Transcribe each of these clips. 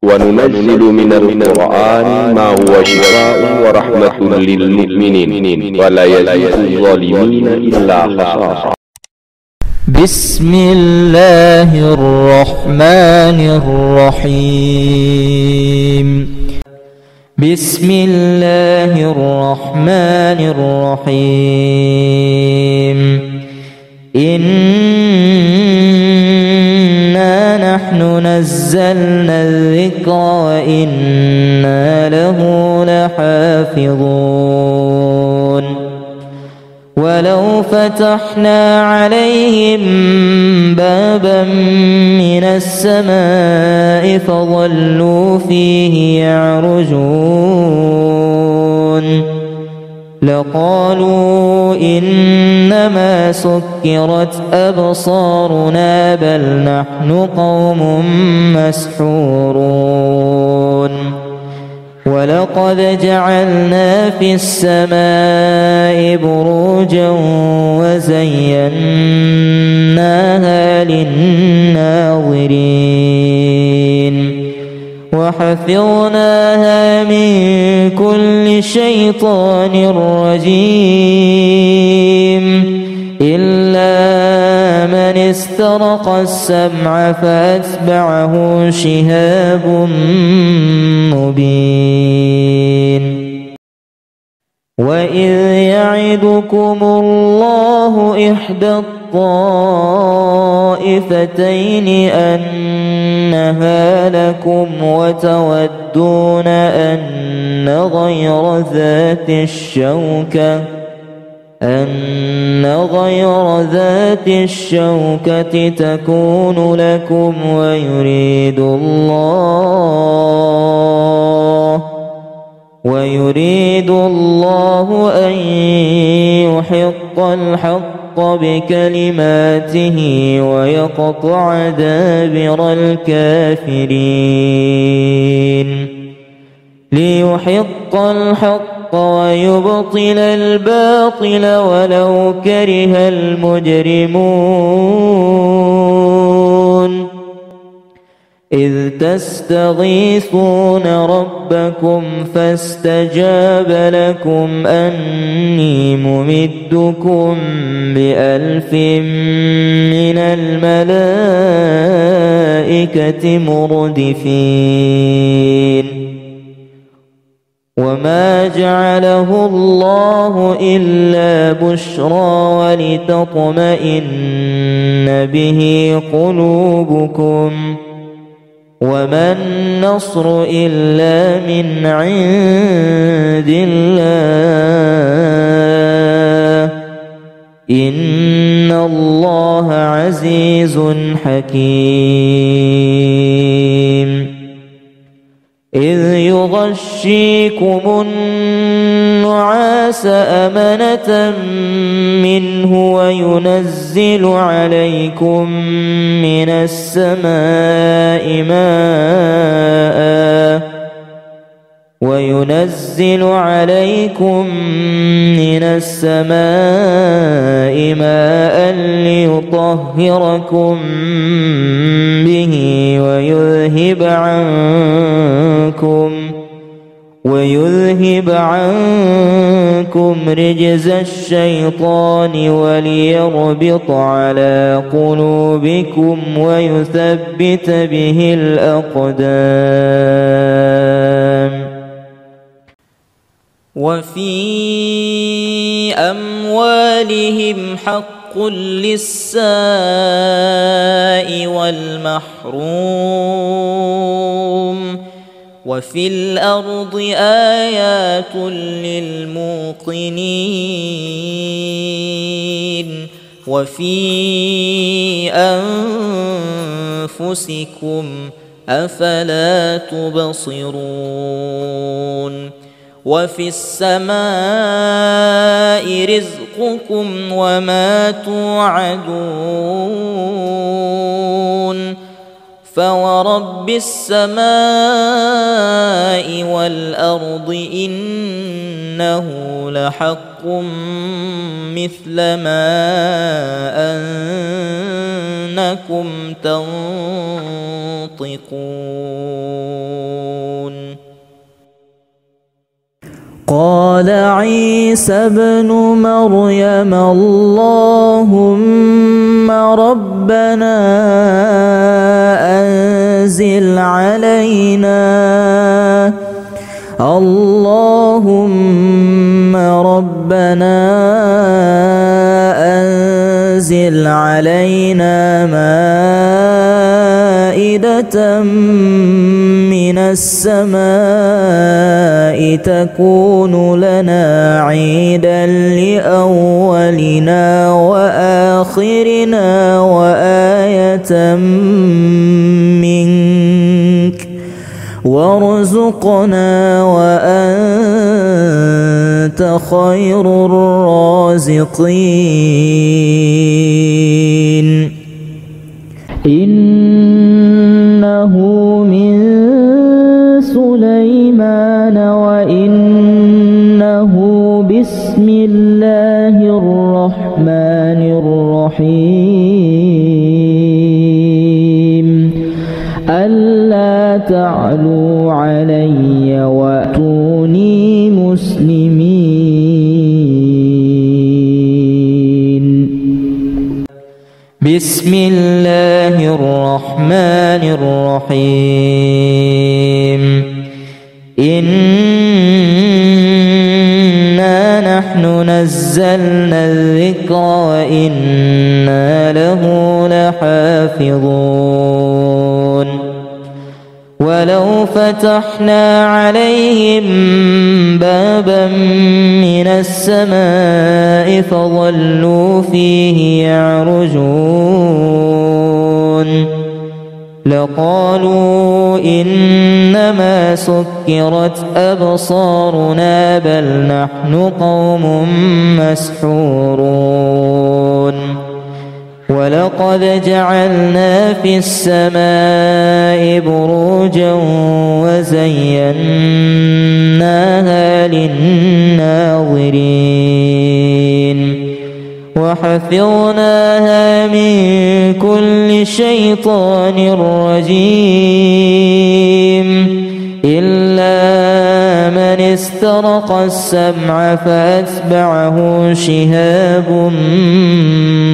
وننزل من القرآن ما هو شفاء ورحمة للمؤمنين ولا يزيد الظالمين إلا خسارا. بسم الله الرحمن الرحيم. بسم الله الرحمن الرحيم. إنا نحن نزلنا الذكر وإنا له لحافظون. ولو فتحنا عليهم بابا من السماء فظلوا فيه يعرجون لقالوا إنما سكرت أبصارنا بل نحن قوم مسحورون. ولقد جعلنا في السماء بروجا وزيناها للناظرين وحفظناها من كل شيطان رجيم إلا من استرق السمع فأتبعه شهاب مبين. وإذ يعدكم الله إحدى الطائفتين أنها لكم وتودون أن غير ذات الشوكة تكون لكم ويريد الله أن يحق الحق بكلماته ويقطع دابر الكافرين. ليحق الحق ويبطل الباطل ولو كره المجرمون. إذ تستغيثون ربكم فاستجاب لكم أني ممدكم ب1000 من الملائكة مردفين. وما جعله الله إلا بشرى ولتطمئن به قلوبكم وما النصر إلا من عند الله إن الله عزيز حكيم. إذ يغشيكم النعاس أمنة منه وينزل عليكم من السماء ماء ليطهركم به ويذهب عنكم رجز الشيطان وليربط على قلوبكم ويثبت به الأقدام. وفي أموالهم حق للسائل والمحروم وفي الأرض آيات للموقنين وفي أنفسكم أفلا تبصرون. وفي السماء رزقكم وما توعدون فورب السماء والأرض إنه لحق مثل ما أنكم تنطقون. قال عيسى ابن مريم اللهم ربنا أنزل علينا مائدة من السماء تكون لنا عيدا لأولنا وآخرنا وآية منك وارزقنا وأنت خير الرازقين. إنه من سليمان وإنه بسم الله الرحمن الرحيم ألا تعلوا علي وأتوني مسلمين. بسم الله الرحمن الرحيم. إنا نحن نزلنا الذكر وإنا له لحافظون. ولو فتحنا عليهم بابا من السماء فظلوا فيه يعرجون لقالوا إنما سكرت أبصارنا بل نحن قوم مسحورون. ولقد جعلنا في السماء بروجا وزيناها للناظرين وحفظناها من كل شيطان رجيم إلا من استرق السمع فأتبعه شهاب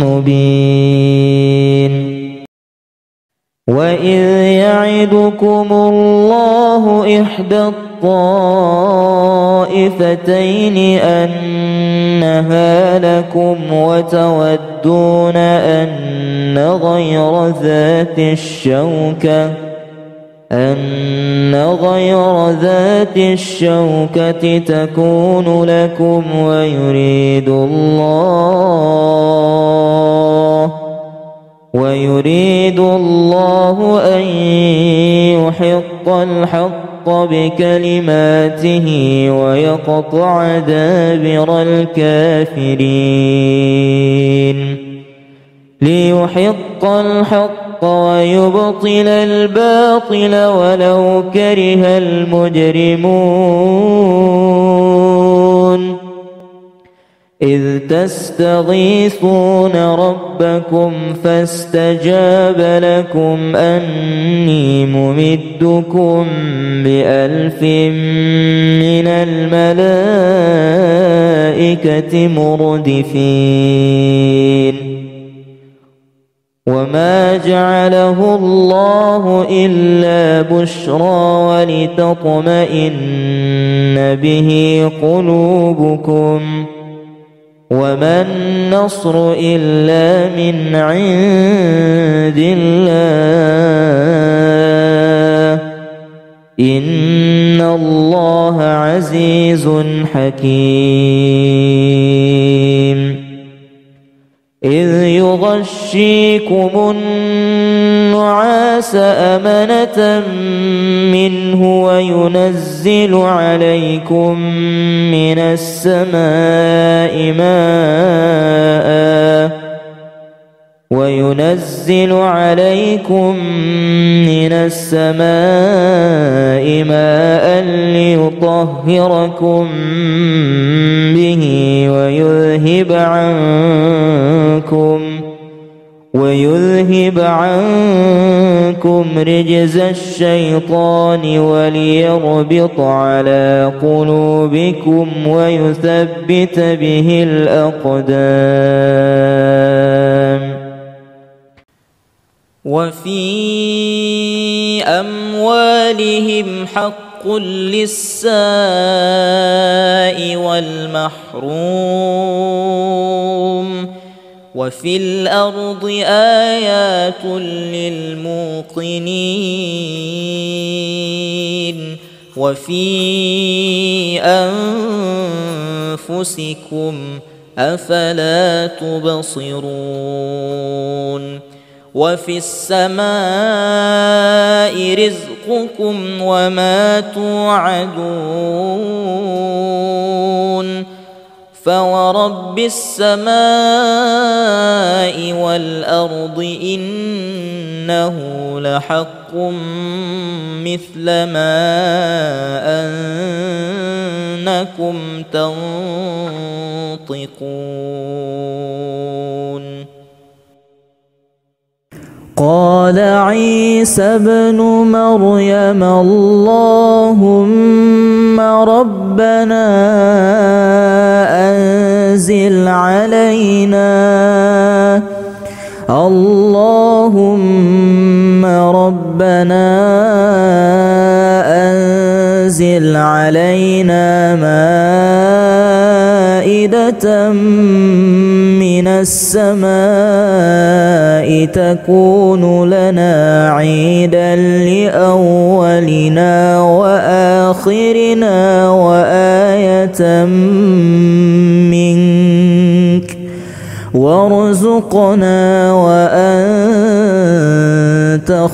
مبين. وإذ يعدكم الله إحدى الطائفتين أنها لكم وتودون أن غير ذات الشوكة تكون لكم ويريد الله أن يحق الحق بكلماته ويقطع دابر الكافرين. ليحق الحق ويبطل الباطل ولو كره المجرمون. إذ تستغيثون ربكم فاستجاب لكم أني ممدكم ب1000 من الملائكة مردفين. وما جعله الله إلا بشرى ولتطمئن به قلوبكم وما النصر إلا من عند الله إن الله عزيز حكيم. إذ يغشيكم النعاس أمنة منه وينزل عليكم من السماء ماء ليطهركم ويذهب عنكم رجز الشيطان وليربط على قلوبكم ويثبت به الأقدام. وفي أموالهم حق للسائل والمحروم وفي الأرض آيات للموقنين وفي أنفسكم أفلا تبصرون. وفي السماء رزقكم وما توعدون فورب السماء والأرض إنه لحق مثل ما أنكم تنطقون. قال عيسى ابن مريم اللهم ربنا أنزل علينا مائدة من السماء تكون لنا عيدا لأولنا وآخرنا وآية منك وارزقنا وأنت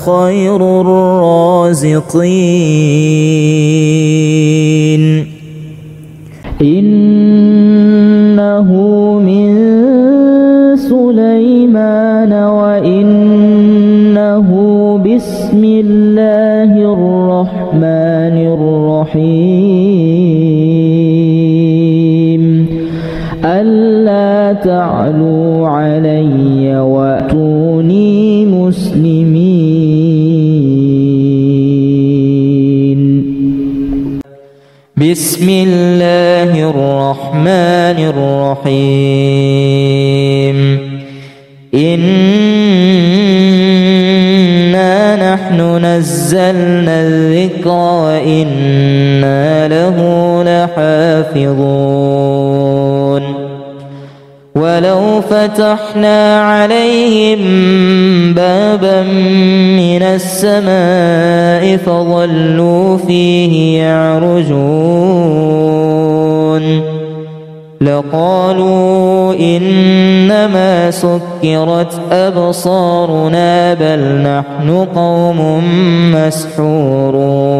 خير الرازقين. إنه من سليمان وإنه بسم الله الرحمن الرحيم ألا تعلوا علي وأتوني مسلمين. بسم الله الرحمن الرحيم. إنا نحن نزلنا الذكر وإنا له لحافظون. ولو فتحنا عليهم بابا من السماء فظلوا فيه يعرجون لقالوا إنما سكرت أبصارنا بل نحن قوم مسحورون.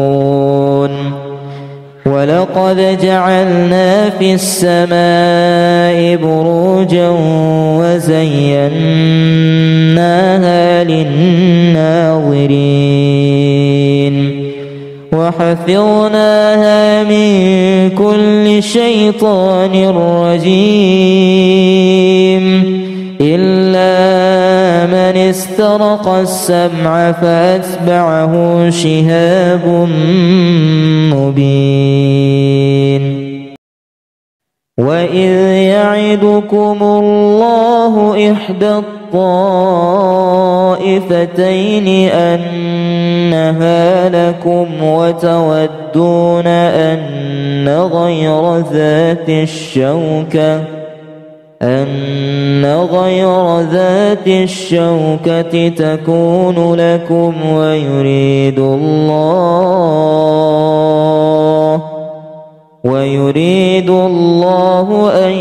ولقد جعلنا في السماء بروجا وزيناها للناظرين وحفظناها من كل شيطان رجيم إلا من استرق السمع فأتبعه شهاب مبين. وإذ يعدكم الله إحدى الطائفتين أنها لكم وتودون أن غير ذات الشوكة تكون لكم ويريد الله أن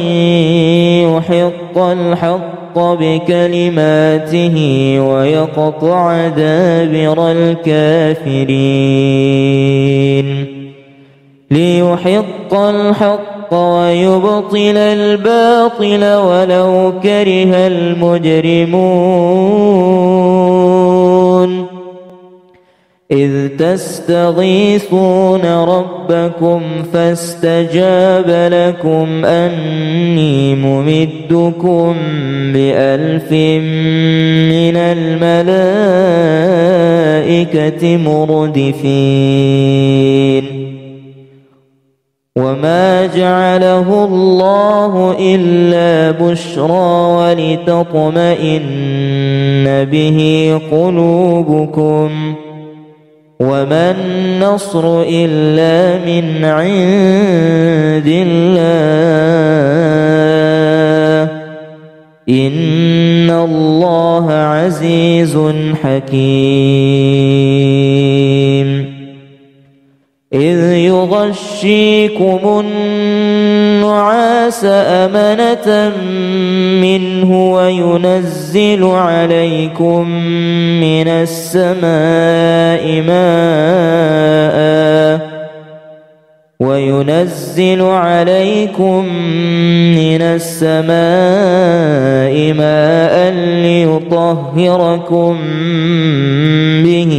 يحق الحق بكلماته ويقطع دابر الكافرين ليحق الحق ويبطل الباطل ولو كره المجرمون. إذ تستغيثون ربكم فاستجاب لكم أني ممدكم ب1000 من الملائكة مردفين وما جعله الله إلا بشرى ولتطمئن به قلوبكم وما النصر إلا من عند الله إن الله عزيز حكيم إذ يغشيكم النعاس أمنة منه وينزل عليكم من السماء ماء ليطهركم به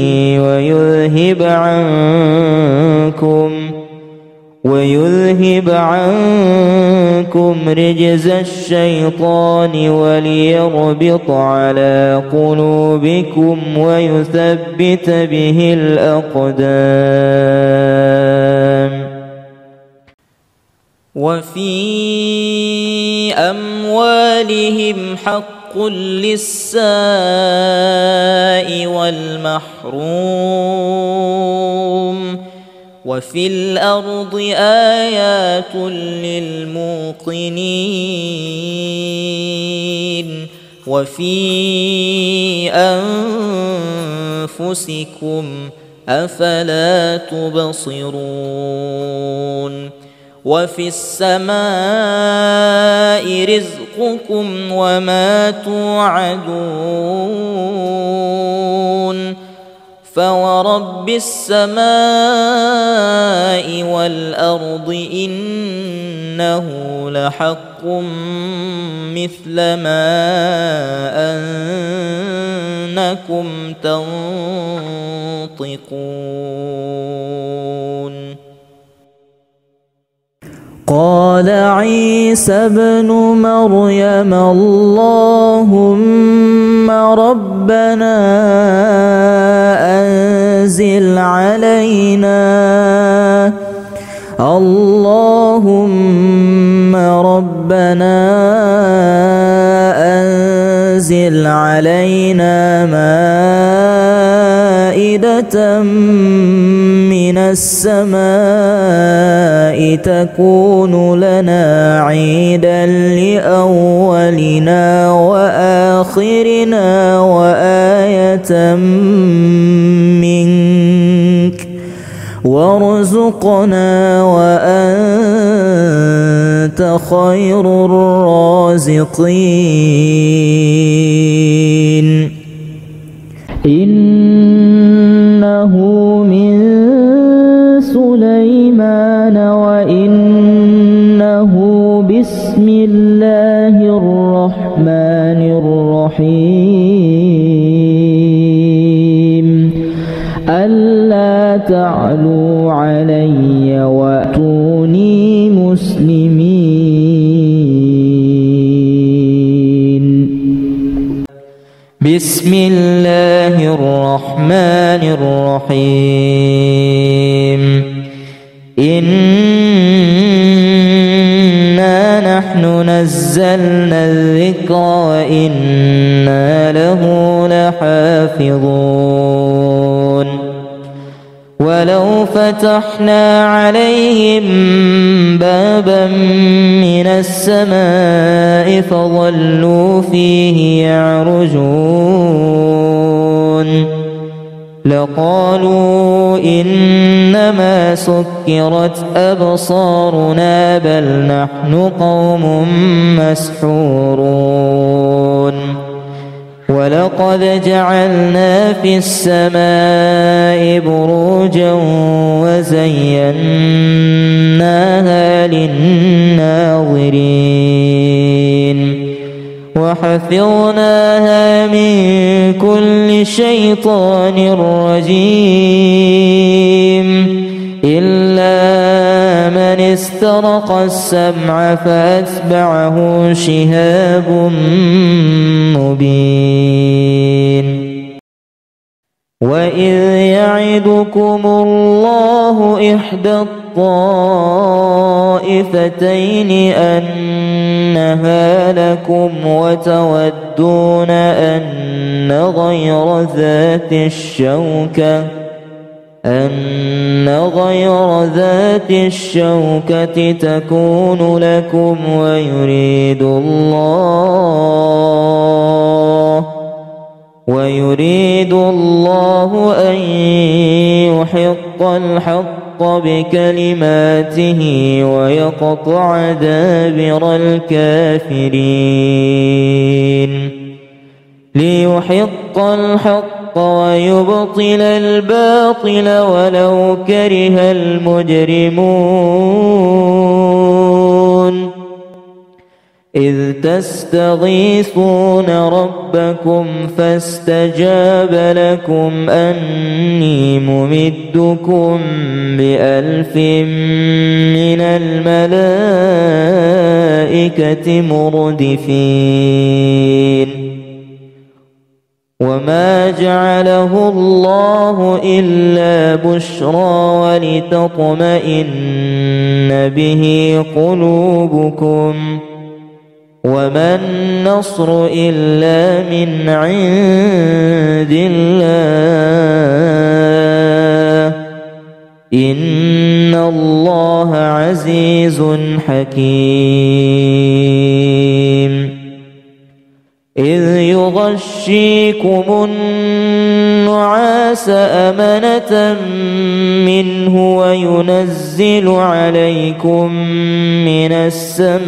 ويذهب عنكم رجز الشيطان وليربط على قلوبكم ويثبت به الأقدام وفي أموالهم حق للسائل والمحروم وفي الأرض آيات للموقنين وفي أنفسكم أفلا تبصرون وفي السماء رزقكم وما توعدون فورب السماء والأرض إنه لحق مثل ما أنكم تنطقون قال عيسى ابن مريم اللهم ربنا أنزل علينا مائدة من السماء تكون لنا عيدا لأولنا وآخرنا وآية منك وارزقنا وأنت خير الرازقين إنه من سليمان وإنه بسم الله الرحمن الرحيم ألا تعلوا علي وأتوني مسلمين بسم الله الرحمن الرحيم إنا نحن نزلنا الذكر وإنا له لحافظون ولو فتحنا عليهم بابا من السماء فظلوا فيه يعرجون لقالوا إنما سكرت أبصارنا بل نحن قوم مسحورون ولقد جعلنا في السماء بروجا وزيناها للناظرين وحفظناها من كل شيطان رجيم إلا من استرق السمع فأتبعه شهاب مبين وإذ يعدكم الله إحدى الطائفتين أنها لكم وتودون أن غير ذات الشوكة تكون لكم ويريد الله أن يحق الحق بكلماته ويقطع دابر الكافرين ليحق الحق ويبطل الباطل ولو كره المجرمون إذ تستغيثون ربكم فاستجاب لكم أني ممدكم ب1000 من الملائكة مردفين وما جعله الله إلا بشرى ولتطمئن به قلوبكم وما النصر إلا من عند الله إن الله عزيز حكيم إذ يغشيكم النعاس أمنة منه وينزل عليكم من السماء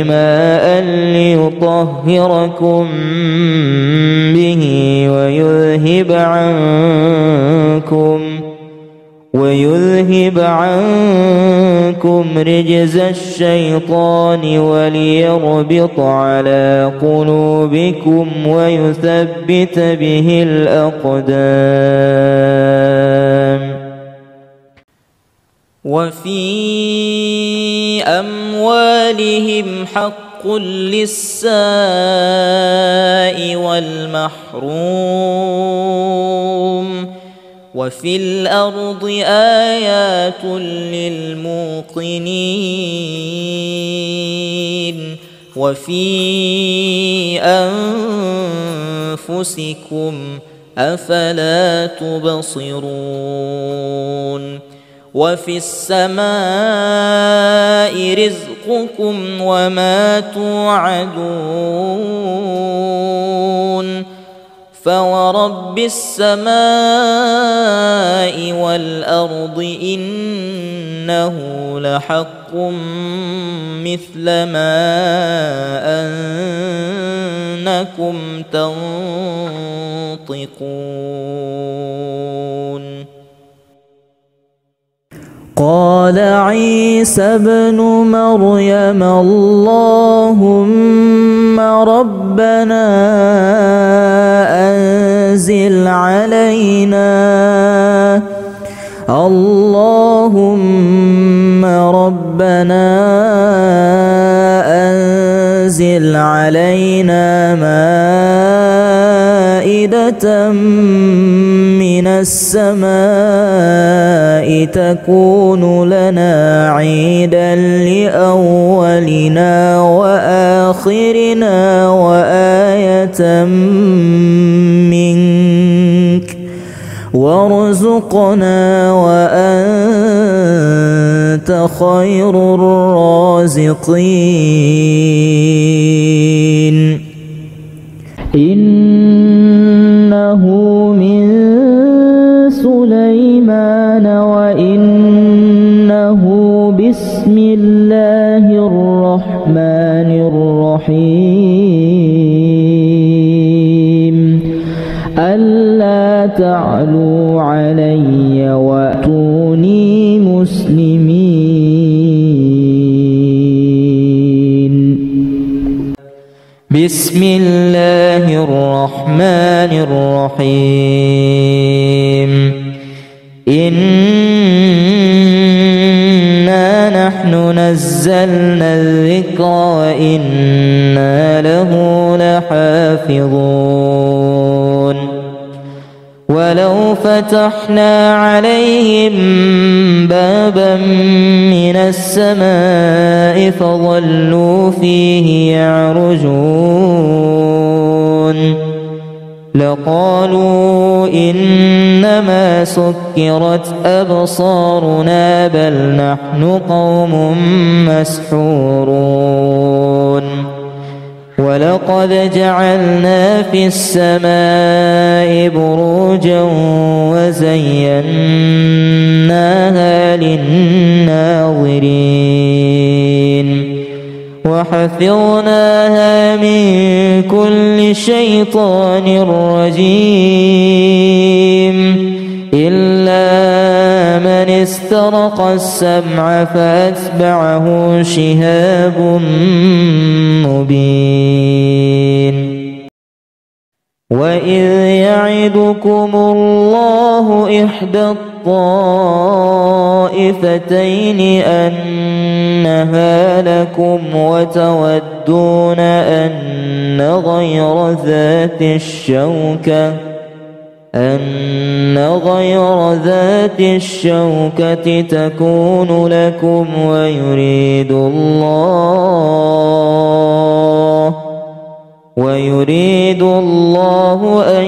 ماء ليطهركم به ويذهب عنكم رجز الشيطان وليربط على قلوبكم ويثبت به الأقدام وفي أموالهم حق للسائل والمحروم وفي الأرض آيات للموقنين وفي أنفسكم أفلا تبصرون وفي السماء رزقكم وما توعدون فورب السماء والأرض إنه لحق مثل ما أنكم تنطقون قال عيسى ابن مريم اللهم ربنا أنزل علينا مائدة من السماء تكون لنا عيدا لأولنا وآخرنا وآية منك وارزقنا وأنت خير الرازقين إنه من سليمان وإنه بسم الله الرحمن الرحيم ألا تعلوا بسم الله الرحمن الرحيم إنا نحن نزلنا الذكر وإنا له لحافظون ولو فتحنا عليهم بابا من السماء فظلوا فيه يعرجون لقالوا إنما سكرت أبصارنا بل نحن قوم مسحورون ولقد جعلنا في السماء بروجا وزيناها للناظرين وحفظناها من كل شيطان رجيم إلا من استرق السمع فأتبعه شهاب مبين وإذ يعدكم الله إحدى الطائفتين أنها لكم وتودون أن غير ذات الشوكة تكون لكم ويريد الله أن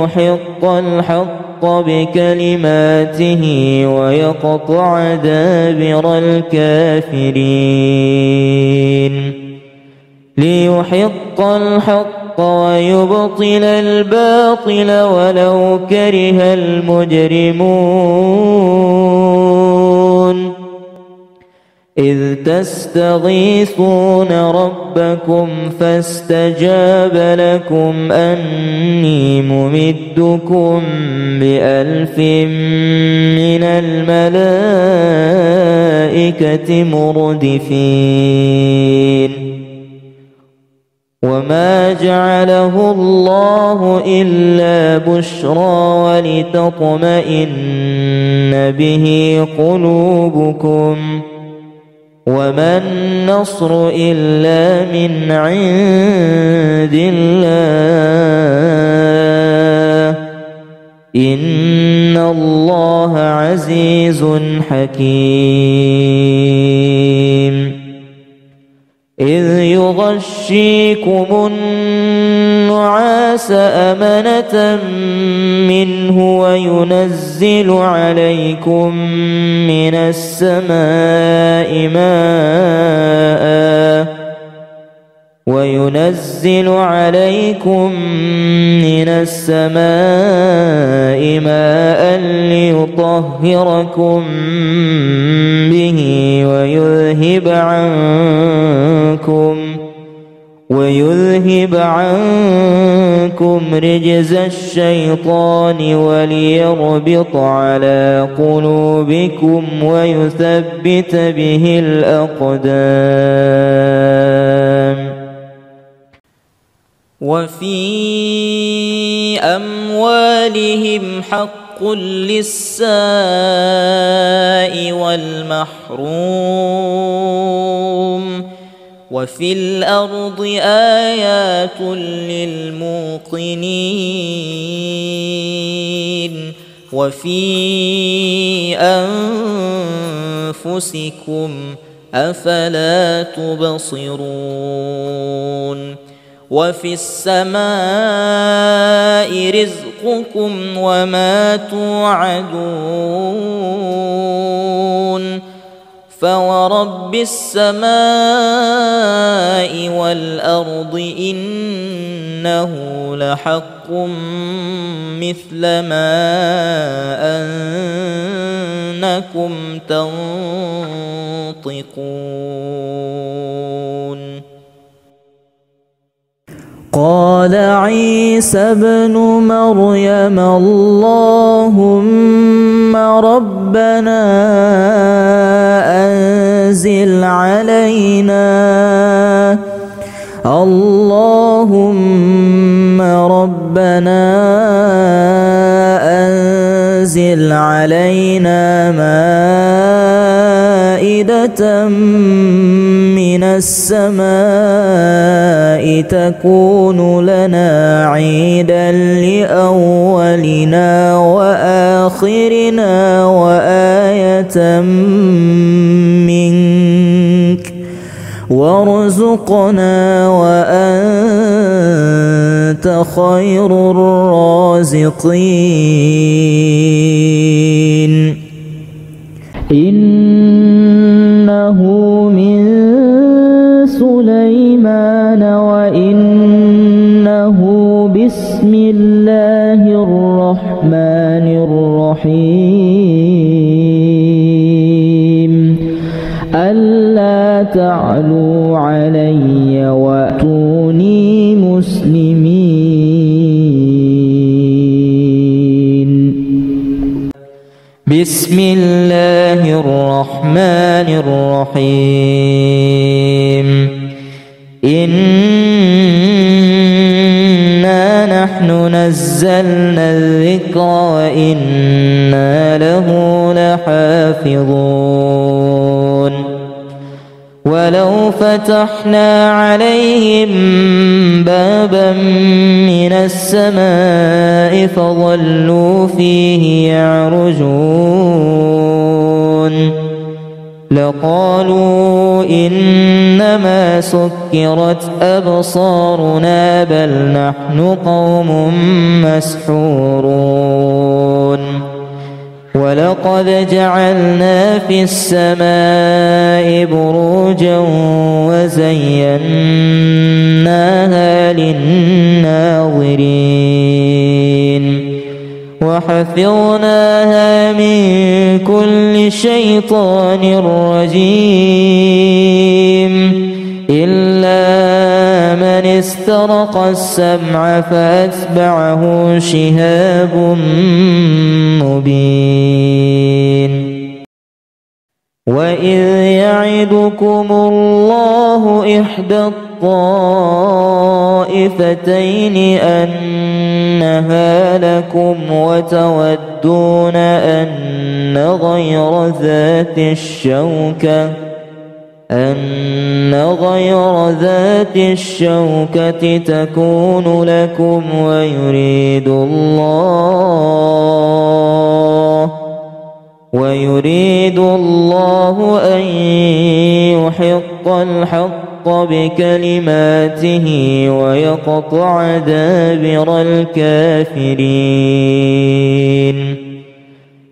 يحق الحق بكلماته ويقطع دابر الكافرين ليحق الحق ويبطل الباطل ولو كره المجرمون إذ تستغيثون ربكم فاستجاب لكم أني ممدكم ب1000 من الملائكة مردفين وما جعله الله إلا بشرى ولتطمئن به قلوبكم وما النصر إلا من عند الله إن الله عزيز حكيم إذ يغشيكم النعاس أمنة منه وينزل عليكم من السماء ماء ليطهركم به ويذهب عنكم رجز الشيطان وليربط على قلوبكم ويثبت به الأقدام وفي أموالهم حق للسائل والمحروم وفي الأرض آيات للموقنين وفي أنفسكم أفلا تبصرون وفي السماء رزقكم وما توعدون فورب السماء والأرض إنه لحق مثل ما أنكم تنطقون. قال عيسى ابن مريم اللهم ربنا اللهم ربنا أنزل علينا مائدة من السماء تكون لنا عيدا لأولنا وآخرنا وآية منك وارزقنا وأنت خير الرازقين. إنه من سليمان وإنه بسم الله الرحمن الرحيم ألا تعلوا علي وأتوني مسلمين. بسم الله الرحمن الرحيم. إنا نحن نزلنا الذكر وإنا له لحافظون. ولو فتحنا عليهم بابا من السماء فظلوا فيه يعرجون لقالوا إنما سكرت أبصارنا بل نحن قوم مسحورون. ولقد جعلنا في السماء بروجا وزيناها للناظرين وحفظناها من كل شيطان رجيم إلا من استرق السمع فأتبعه شهاب مبين. وإذ يعدكم الله إحدى الطائفتين أنها لكم وتودون أن غير ذات الشوكة تكون لكم ويريد الله أن يحق الحق بكلماته ويقطع دابر الكافرين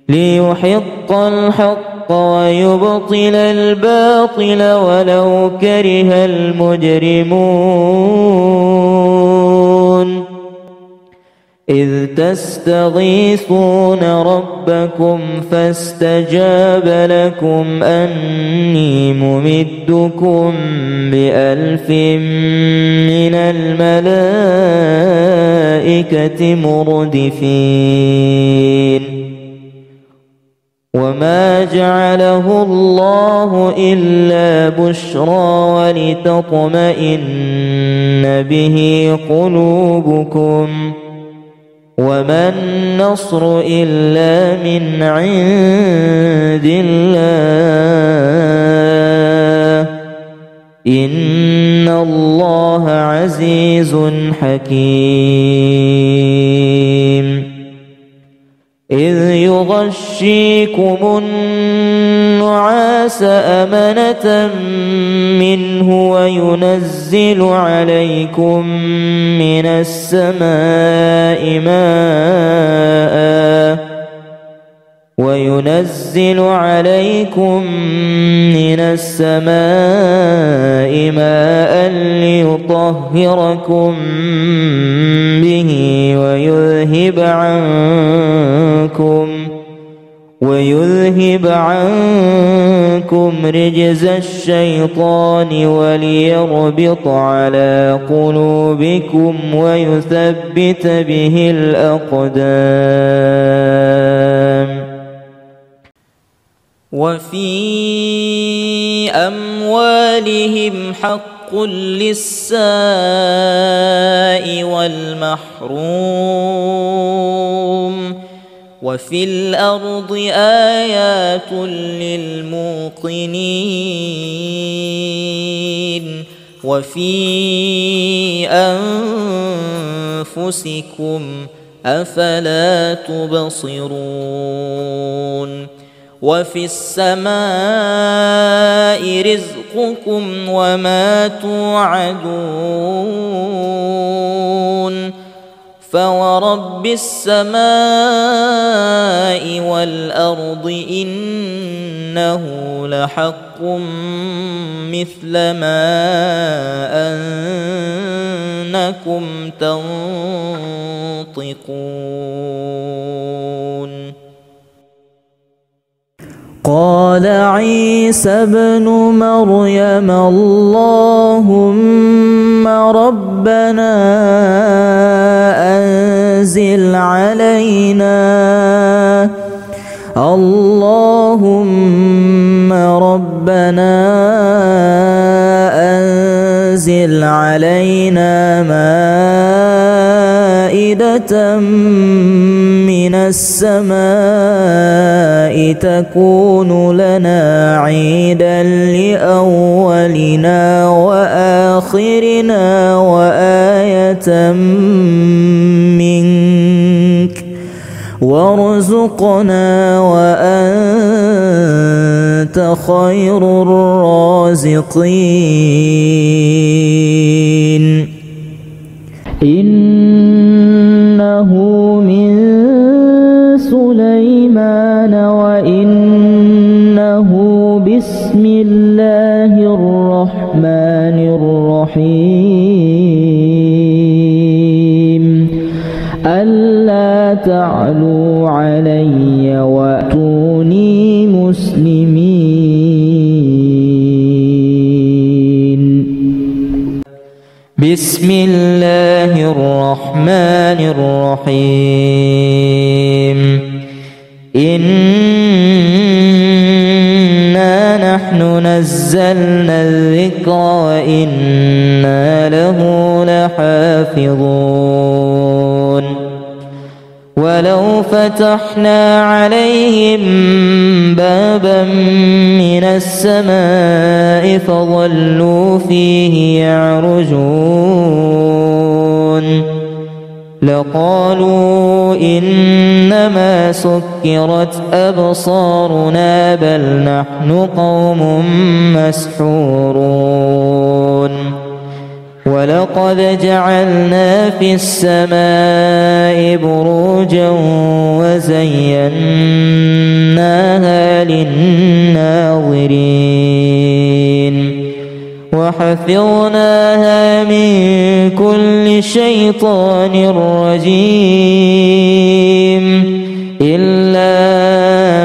ليحق الحق ويبطل الباطل ولو كره المجرمون. إذ تستغيثون ربكم فاستجاب لكم أني ممدكم ب1000 من الملائكة مردفين. وما جعله الله إلا بشرى ولتطمئن به قلوبكم وما النصر إلا من عند الله إن الله عزيز حكيم. إذ يغشيكم النعاس أمنة منه وينزل عليكم من السماء ماء ليطهركم به ويذهب عنكم رجز الشيطان وليربط على قلوبكم ويثبت به الأقدام. وفي أموالهم حق حق للسائل والمحروم وفي الأرض آيات للموقنين وفي أنفسكم أفلا تبصرون وفي السماء رزقكم وما توعدون فورب السماء والأرض إنه لحق مثل ما أنكم تنطقون. قال عيسى ابن مريم اللهم ربنا أنزل علينا اللهم ربنا أنزل علينا مائدة من السماء تكون لنا عيدا لأولنا وآخرنا وآية منك وارزقنا وأنت خير الرازقين. إنه من سليمان وإنه بسم الله الرحمن الرحيم ألا تعلوا علي وأتوني مسلمين. بسم الله الرحمن الرحيم إنا نحن نزلنا الذكر وإنا له لحافظون ولو فتحنا عليهم بابا من السماء فظلوا فيه يعرجون لقالوا إنما سكرت أبصارنا بل نحن قوم مسحورون ولقد جعلنا في السماء بروجا وزيناها للناظرين وحفظناها من كل شيطان رجيم إلا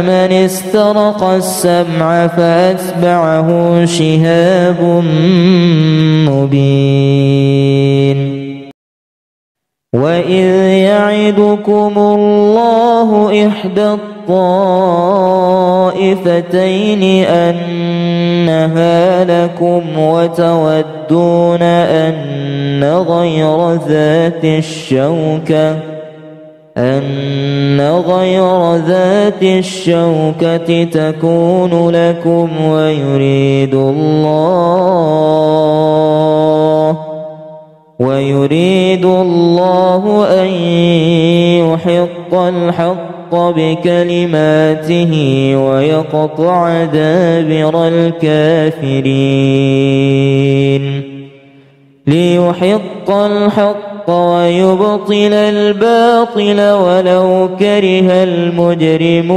من استرق السمع فأتبعه شهاب مبين. وإذ يعدكم الله إحدى الطائفتين أنها لكم وتودون أن غير ذات الشوكة تكون لكم ويريد الله أن يحق الحق بكلماته ويقطع دابر الكافرين ليحق الحق ويبطل الباطل ولو كره المجرمون.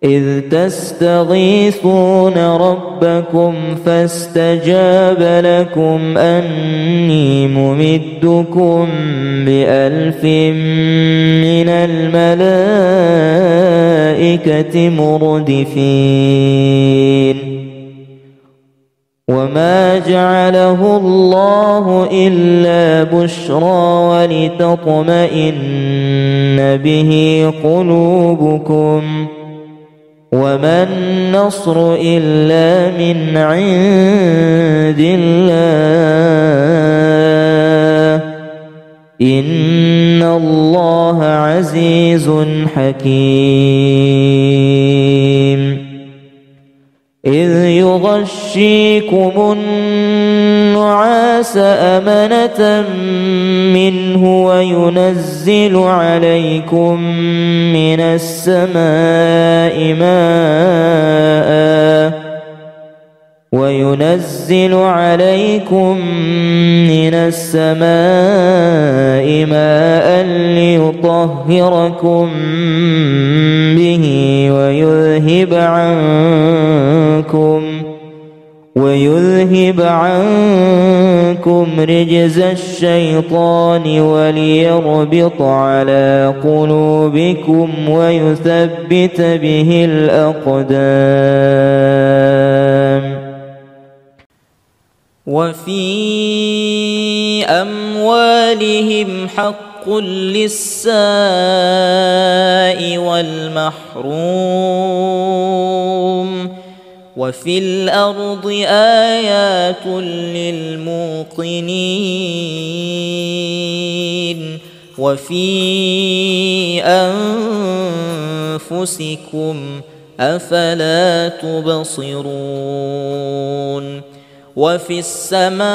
إذ تستغيثون ربكم فاستجاب لكم أني ممدكم ب1000 من الملائكة مردفين. وما جعله الله إلا بشرى ولتطمئن به قلوبكم وما النصر إلا من عند الله إن الله عزيز حكيم إذ يغشيكم النعاس أمنة منه وينزل عليكم من السماء ماء ليطهركم به ويذهب عنكم رجز الشيطان وليربط على قلوبكم ويثبت به الأقدام وفي أموالهم حق للسائل والمحروم وفي الأرض آيات للموقنين وفي أنفسكم أفلا تبصرون وفي السماء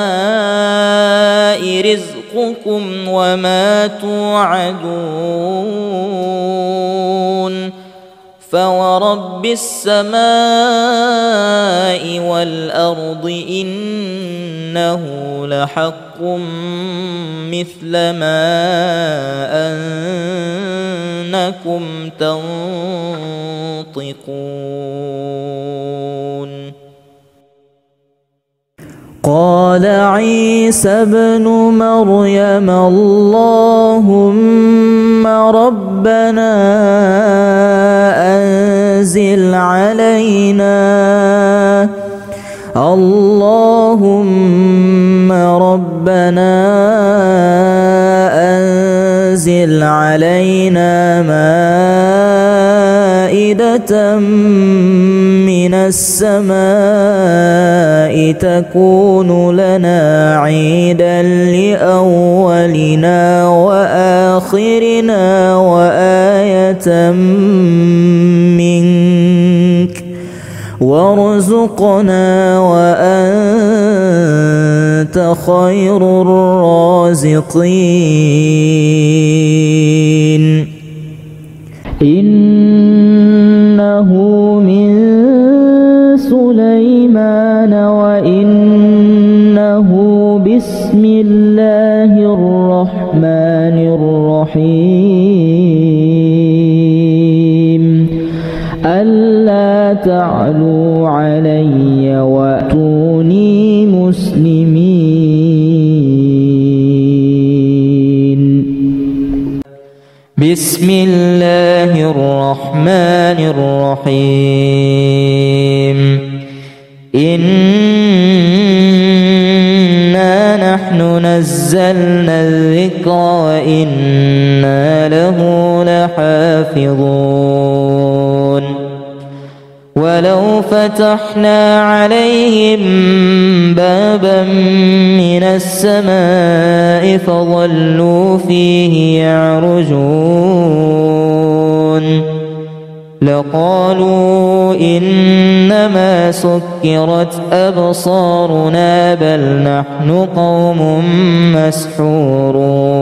رزقكم وما توعدون فورب السماء والأرض إنه لحق مثل ما أنكم تنطقون قال عيسى ابن مريم اللهم ربنا أنزل علينا مائدة من السماء تكون لنا عيدا لأولنا وآخرنا وآية منك وارزقنا وأنت خير الرازقين إنه من سليمان وإنه بسم الله الرحمن الرحيم ألا تعلوا علي وأتوني مسلمين بسم الله الرحمن الرحيم إنا نحن نزلنا الذكر وإنا له لحافظون ولو فتحنا عليهم بابا من السماء فظلوا فيه يعرجون لقالوا إنما سكرت أبصارنا بل نحن قوم مسحورون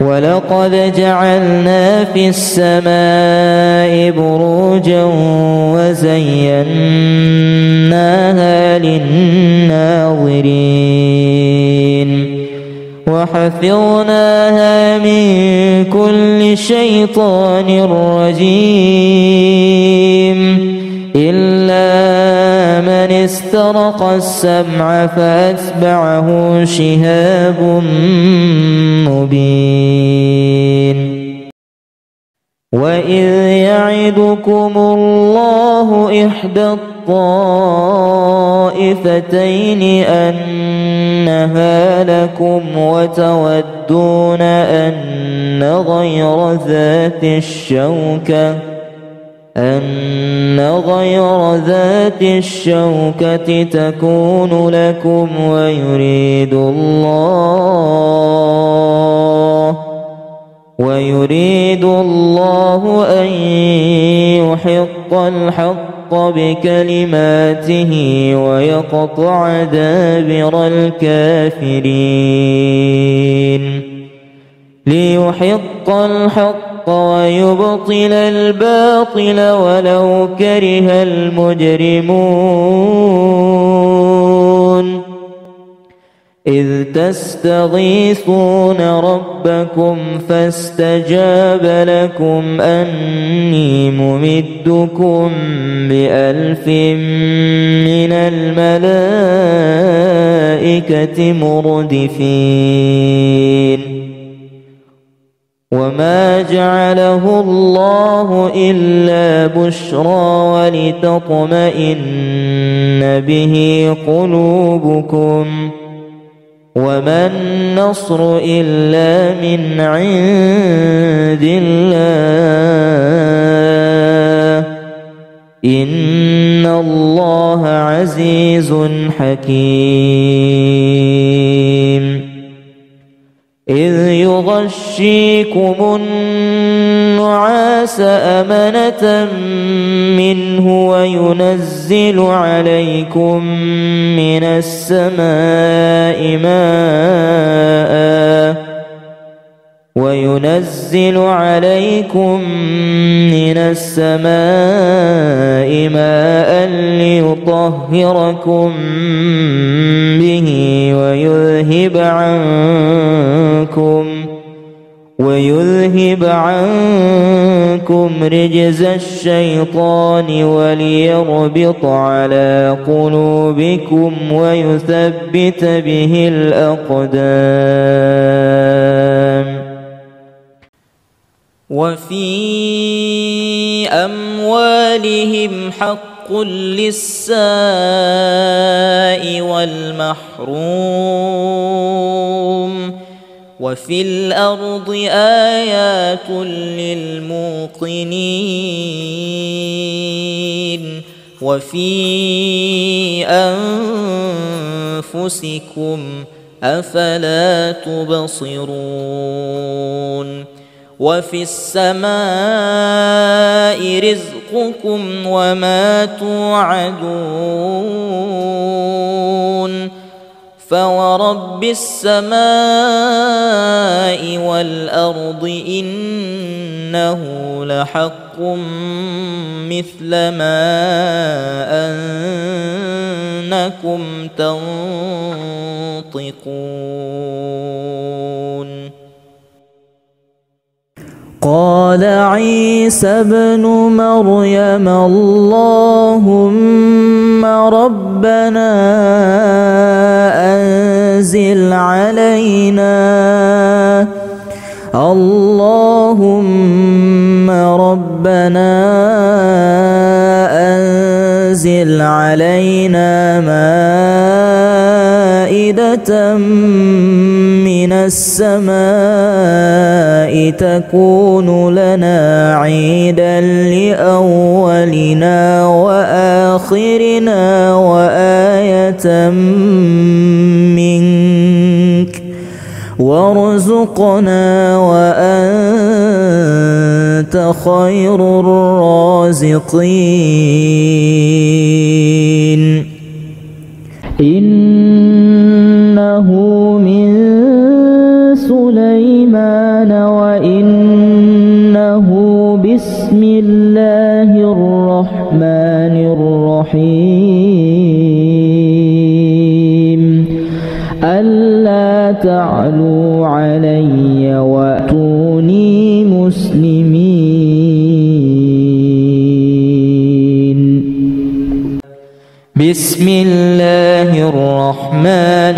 ولقد جعلنا في السماء بروجا وزيناها للناظرين وحفظناها من كل شيطان رجيم إلا من استرق السمع فأتبعه شهاب مبين وإذ يعدكم الله إحدى الطائفتين أنها لكم وتودون أن غير ذات الشوكة أن غير ذات الشوكة تكون لكم ويريد الله أن يحق الحق بكلماته ويقطع دابر الكافرين ليحق الحق ويبطل الباطل ولو كره المجرمون إذ تستغيثون ربكم فاستجاب لكم أني ممدكم ب1000 من الملائكة مردفين وما جعله الله إلا بشرى ولتطمئن به قلوبكم وما النصر إلا من عند الله إن الله عزيز حكيم إذ يغشيكم النعاس أمنة منه وينزل عليكم من السماء ماء ليطهركم به ويذهب عنكم رجز الشيطان وليربط على قلوبكم ويثبت به الأقدام وفي أموالهم حق للسائل والمحروم وفي الأرض آيات للموقنين وفي أنفسكم أفلا تبصرون وفي السماء رزقكم وما توعدون فورب السماء والأرض إنه لحق مثل ما أنكم تنطقون قال عيسى ابن مريم اللهم ربنا أنزل علينا مائدة من السماء تكون لنا عيدا لأولنا وآخرنا وآية منك وارزقنا وأنت خير الرازقين إنه من سليمان وإنه بسم الله الرحمن الرحيم ألا تعلوا علي وأتوني مسلمين بسم الله الرحمن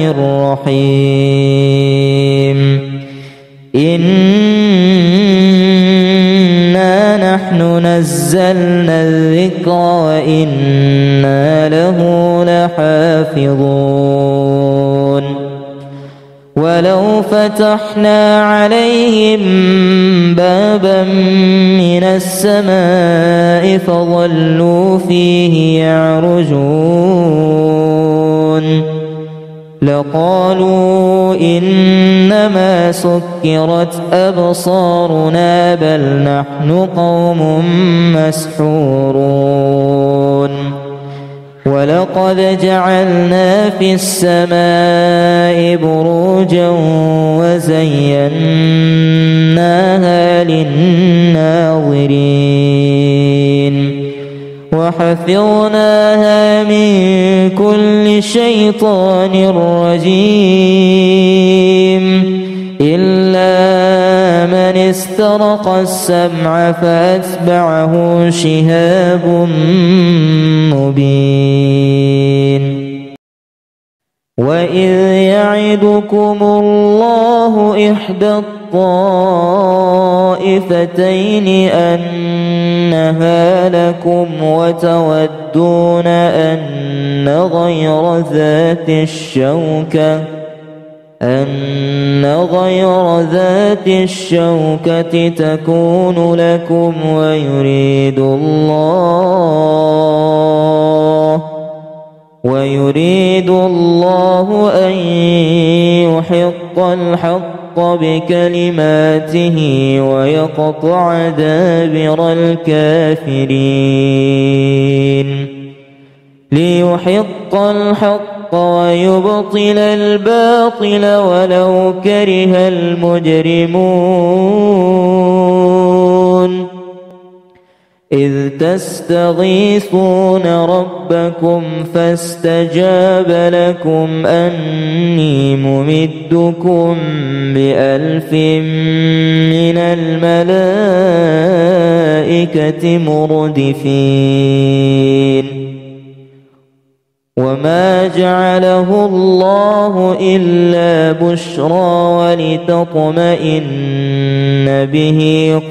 الرحيم إنا نحن نزلنا الذكر وإنا له لحافظون ولو فتحنا عليهم بابا من السماء فظلوا فيه يعرجون لقالوا إنما سكرت أبصارنا بل نحن قوم مسحورون ولقد جعلنا في السماء بروجا وزيناها للناظرين وحفظناها من كل شيطان رجيم إلا من استرق السمع فأتبعه شهاب مبين وإذ يعدكم الله إحدى الطائفتين أنها لكم وتودون أن غير ذات الشوكة تكون لكم ويريد الله أن يحق الحق بكلماته ويقطع دابر الكافرين ليحق الحق ويبطل الباطل ولو كره المجرمون إذ تستغيثون ربكم فاستجاب لكم أني ممدكم ب1000 من الملائكة مردفين وما جعله الله إلا بشرى ولتطمئن به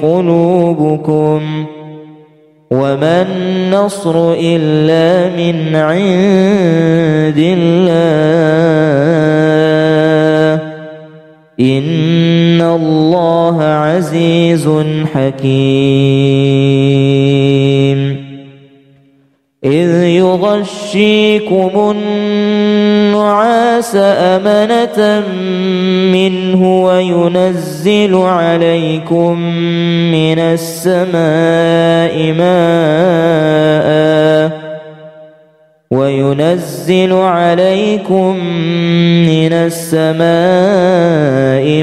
قلوبكم وما النصر إلا من عند الله إن الله عزيز حكيم إذ يغشيكم النعاس أمنة منه وينزل عليكم من السماء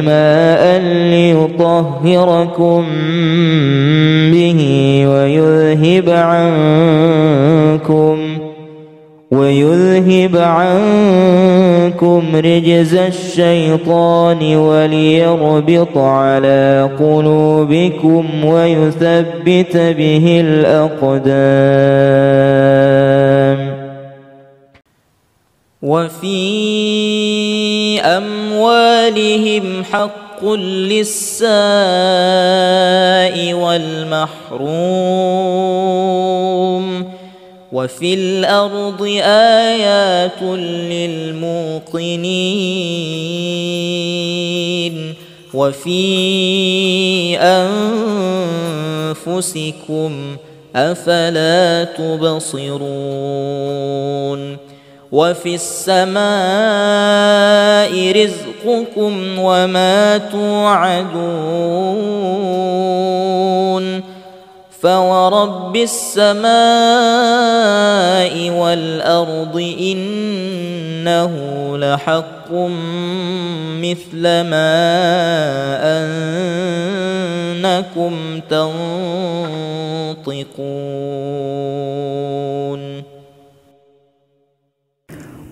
ماء ليطهركم به ويذهب عنكم رجز الشيطان وليربط على قلوبكم ويثبت به الأقدام وفي أموالهم حق للسائل والمحروم وفي الأرض آيات للموقنين وفي أنفسكم أفلا تبصرون وفي السماء رزقكم وما توعدون فورب السماء والأرض إنه لحق مثل ما أنكم تنطقون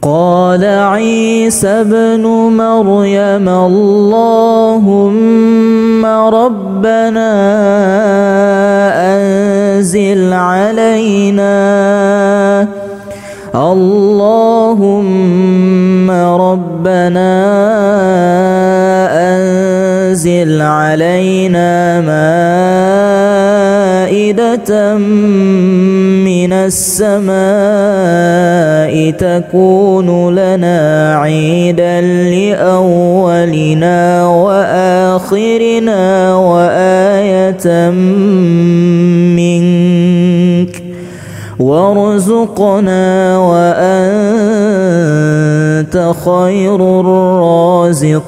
قال عيسى ابن مريم اللهم ربنا أنزل علينا مائدة من من السماء تكون لنا عيدا لأولنا وآخرنا وآية منك وارزقنا وأنت خير الرازقين.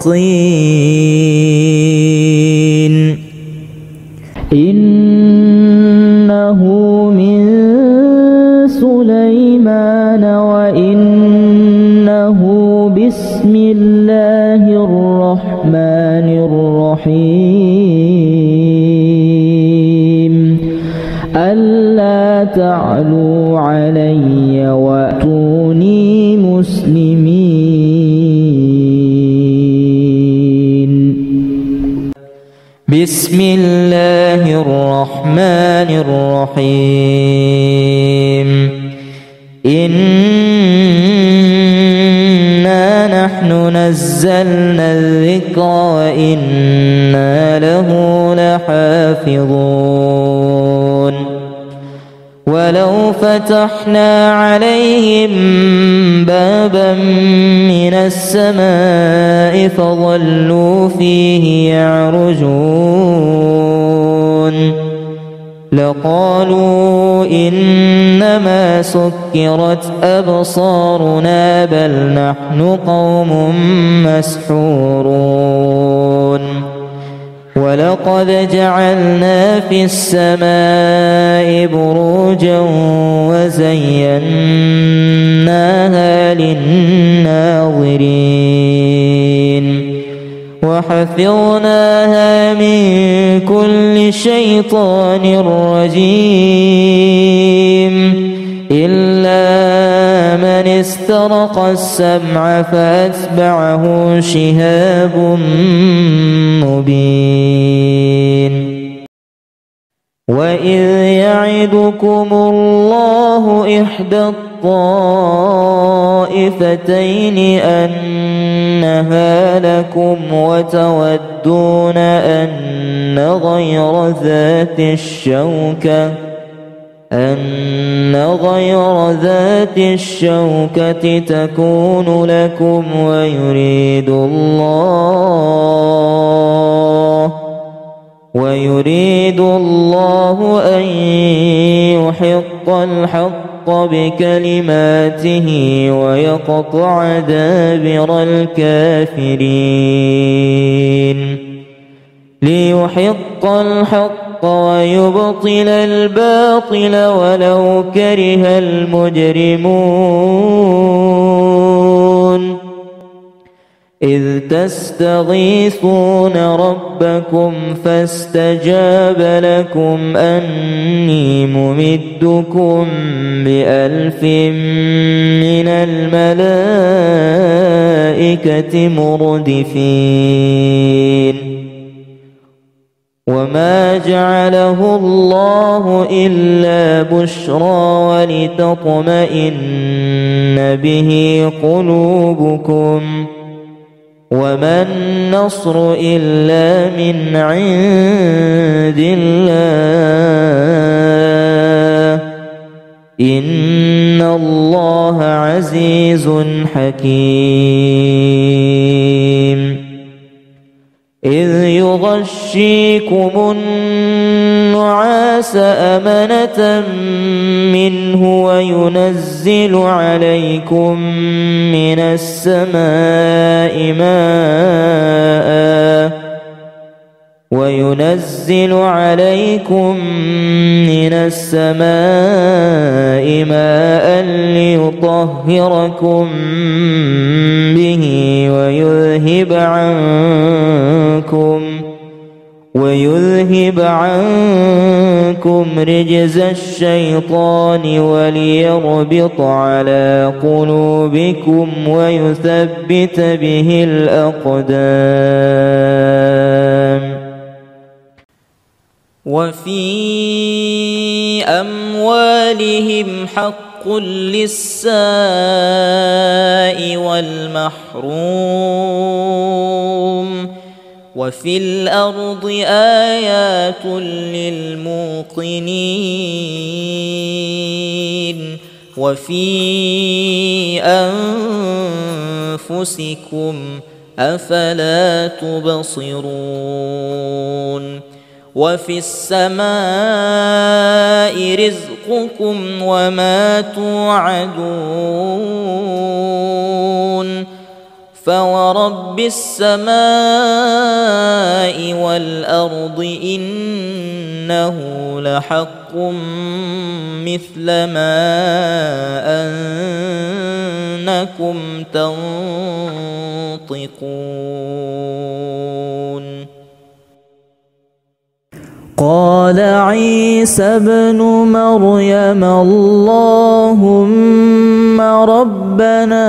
إنه من سليمان وإنه بسم الله الرحمن الرحيم ألا تعلوا علي وأتوني مسلمين. بسم الله الرحمن الرحيم. إنا نحن نزلنا الذكر وإنا له لحافظون. ولو فتحنا عليهم بابا من السماء فظلوا فيه يعرجون لقالوا إنما سكرت أبصارنا بل نحن قوم مسحورون. ولقد جعلنا في السماء بروجا وزيناها للناظرين وحفظناها من كل شيطان رجيم إلا من استرق السمع فأتبعه شهاب مبين. وإذ يعدكم الله إحدى الطائفتين أنها لكم وتودون أن غير ذات الشوكة تكون لكم ويريد الله أن يحق الحق بكلماته ويقطع دابر الكافرين. ليحق الحق ويبطل الباطل ولو كره المجرمون. إذ تستغيثون ربكم فاستجاب لكم أني ممدكم ب1000 من الملائكة مردفين. وما جعله الله إلا بشرى ولتطمئن به قلوبكم وما النصر إلا من عند الله إن الله عزيز حكيم. إذ يغشيكم النعاس أمنة منه وينزل عليكم من السماء ماء ليطهركم به ويذهب عنكم رجز الشيطان وليربط على قلوبكم ويثبت به الأقدام. وفي أموالهم حق للسائل والمحروم وفي الأرض آيات للموقنين وفي أنفسكم أفلا تبصرون وفي السماء رزقكم وما توعدون فورب السماء والأرض إنه لحق مثل ما أنكم تنطقون. قال عيسى ابن مريم اللهم ربنا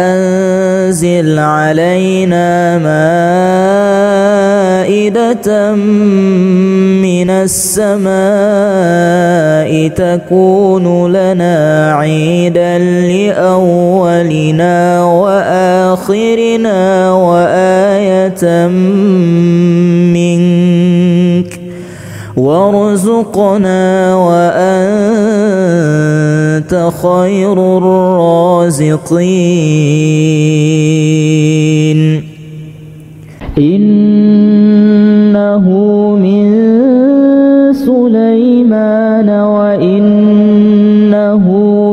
أنزل علينا مائدة من السماء تكون لنا عيدا لأولنا وآخرنا وآية منك وارزقنا وأنت خير الرازقين. إنه من سليمان وإنه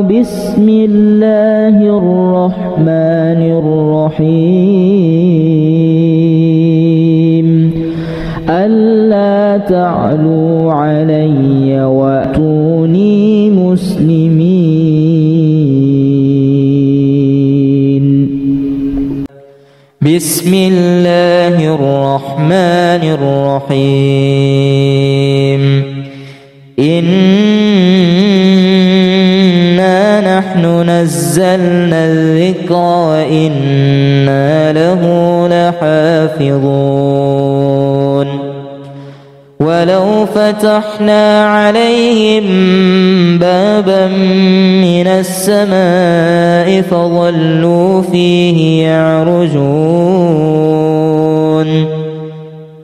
بسم الله الرحمن الرحيم ألا تعلوا علي وأتوني مسلمين. بسم الله الرحمن الرحيم. إنا نحن نزلنا الذكر وإنا له لحافظون. ولو فتحنا عليهم بابا من السماء فظلوا فيه يعرجون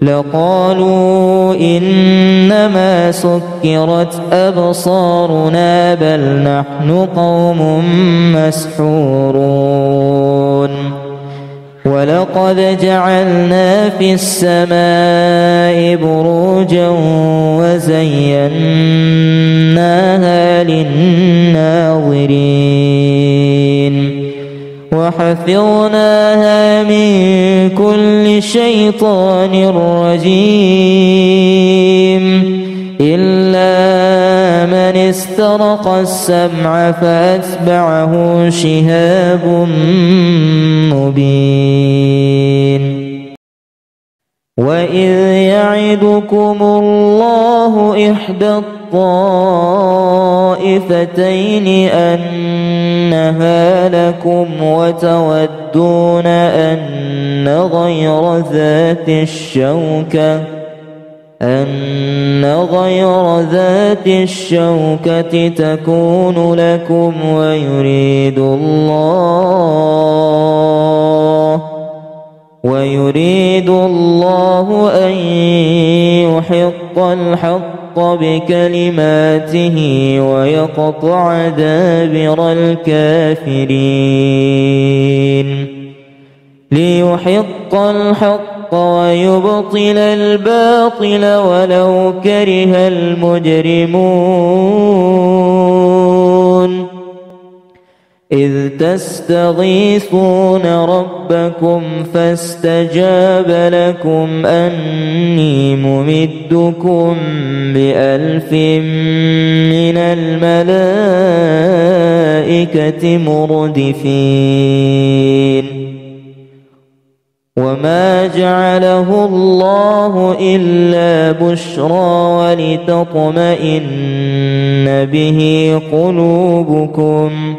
لقالوا إنما سكرت أبصارنا بل نحن قوم مسحورون. ولقد جعلنا في السماء بروجا وزيناها للناظرين وحفظناها من كل شيطان رجيم إلا من استرق السمع فأتبعه شهاب مبين. وإذ يعدكم الله إحدى الطائفتين أنها لكم وتودون أن غير ذات الشوكة تكون لكم ويريد الله أن يحق الحق بكلماته ويقطع دابر الكافرين ليحق الحق ويبطل الباطل ولو كره المجرمون. إذ تستغيثون ربكم فاستجاب لكم أني ممدكم ب1000 من الملائكة مردفين. وما جعله الله إلا بشرى ولتطمئن به قلوبكم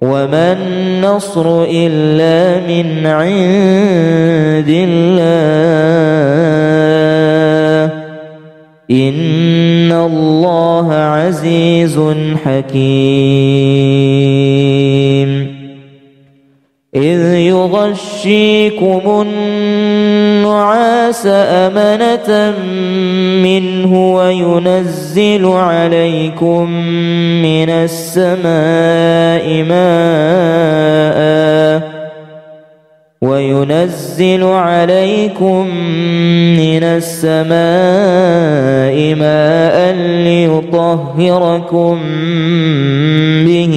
وما النصر إلا من عند الله إن الله عزيز حكيم. إذ يغشيكم النعاس أمنة منه وينزل عليكم من السماء ماء ليطهركم به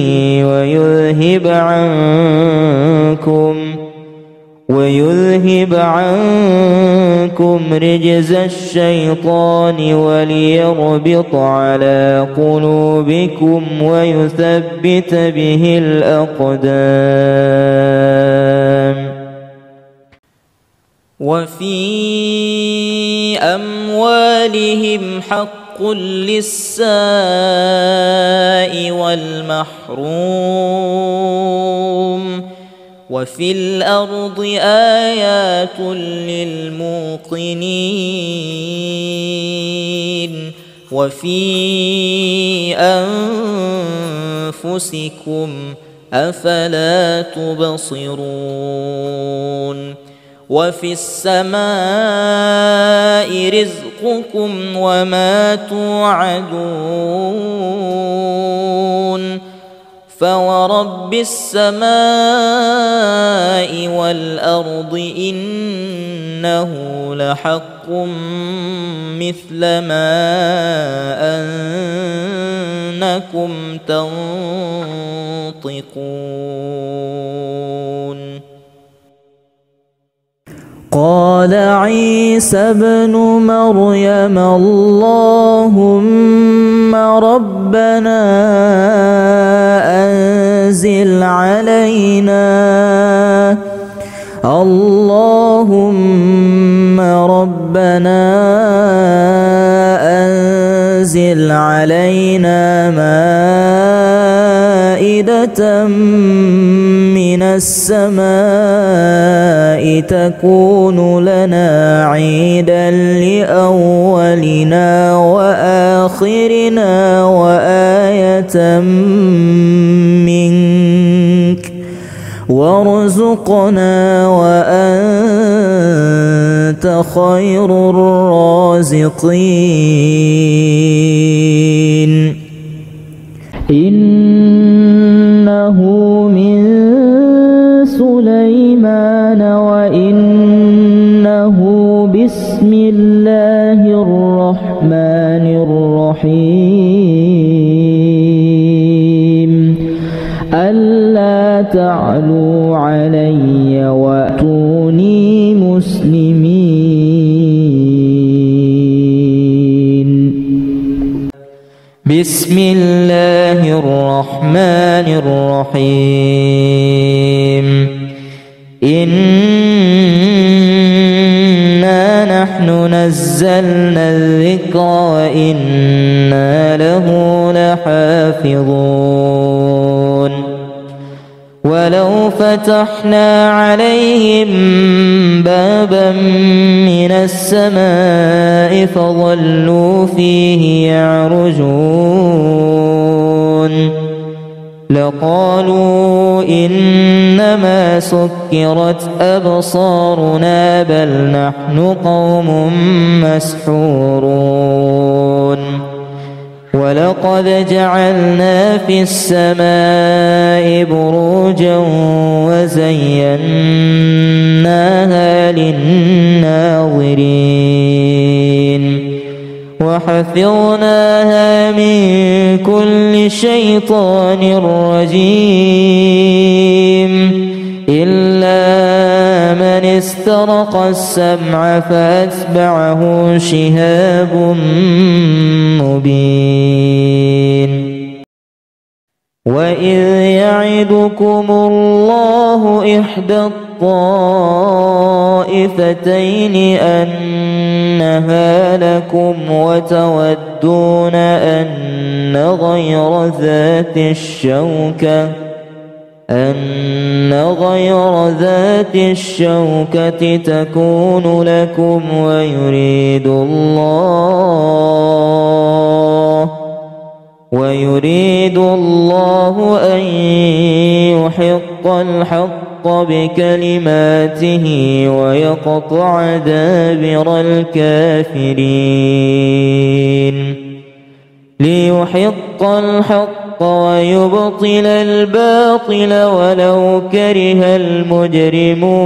ويذهب عنكم رجز الشيطان وليربط على قلوبكم ويثبت به الأقدام. وفي أموالهم حق للسائل والمحروم وفي الأرض آيات للموقنين وفي أنفسكم أفلا تبصرون وفي السماء رزقكم وما توعدون فورب السماء والأرض إنه لحق مثل ما أنكم تنطقون. قال عيسى ابن مريم اللهم ربنا أنزل علينا مائدة من السماء تكون لنا عيدا لأولنا وآخرنا وآية منك وارزقنا وأنت خير الرازقين. إنه من سليمان وإنه بسم الله الرحمن الرحيم ألا تعلوا علي وأتوني مسلمين. بسم الله الرحمن الرحيم. إنا نحن نزلنا الذكر وإنا له لحافظون. ولو فتحنا عليهم بابا من السماء فظلوا فيه يعرجون لقالوا إنما سكرت أبصارنا بل نحن قوم مسحورون. ولقد جعلنا في السماء بروجا وزيناها للناظرين وحفظناها من كل شيطان رجيم إلا من استرق السمع فأتبعه شهاب مبين. وإذ يعدكم الله إحدى الطائفتين أنها لكم وتودون أن غير ذات الشوكة تكون لكم ويريد الله أن يحق الحق بكلماته ويقطع دابر الكافرين ليحق الحق ويبطل الباطل ولو كره المجرمون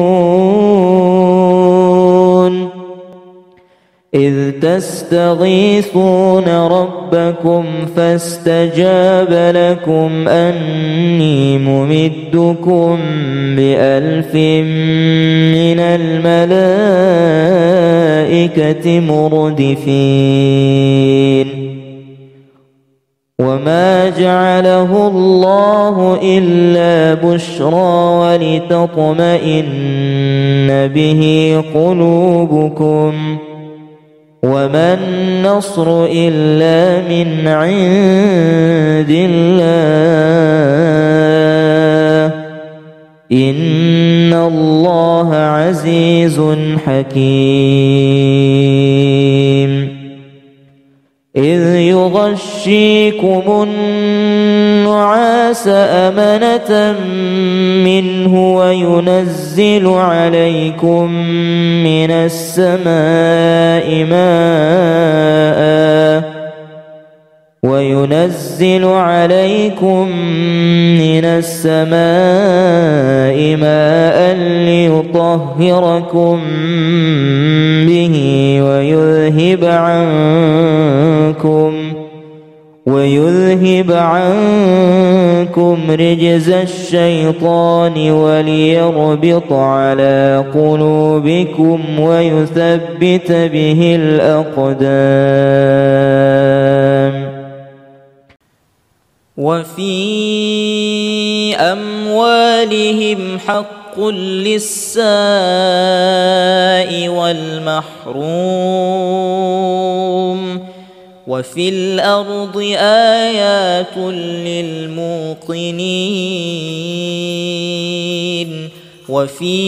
إذ تستغيثون ربكم فاستجاب لكم أني ممدكم ب1000 من الملائكة مردفين وما جعله الله إلا بشرى ولتطمئن به قلوبكم وما النصر إلا من عند الله إن الله عزيز حكيم إذ يغشيكم النعاس أمنة منه وينزل عليكم من السماء ماء ليطهركم به ويذهب عنكم رجز الشيطان وليربط على قلوبكم ويثبت به الأقدام وفي أموالهم حق للسائل والمحروم وفي الأرض آيات للموقنين وفي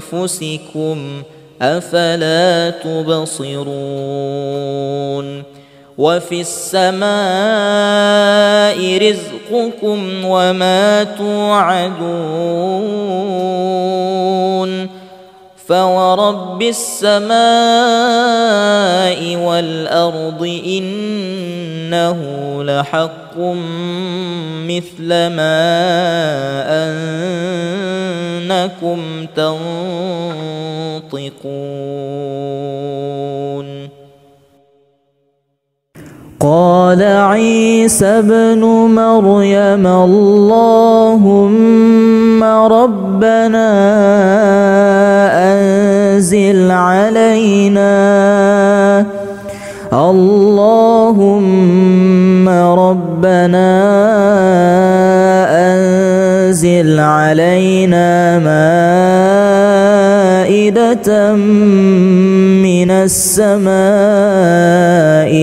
أنفسكم أفلا تبصرون وفي السماء رزقكم وما توعدون فورب السماء والأرض إنه لحق مثل ما أنكم تنطقون قال عيسى ابن مريم اللهم ربنا أنزل علينا مائدة من السماء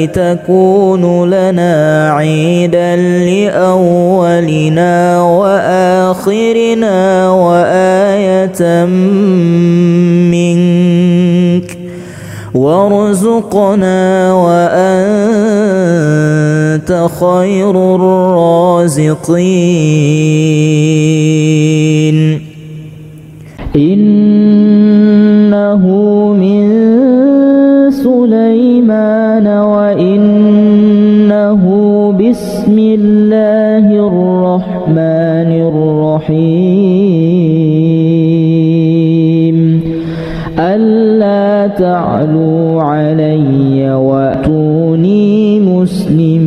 تكون لنا عيدا لأولنا وآخرنا وآية منك وارزقنا وأنت خير الرازقين إنه من سليمان وإنه بسم الله الرحمن الرحيم ألا تعلوا علي وأتوني مسلمين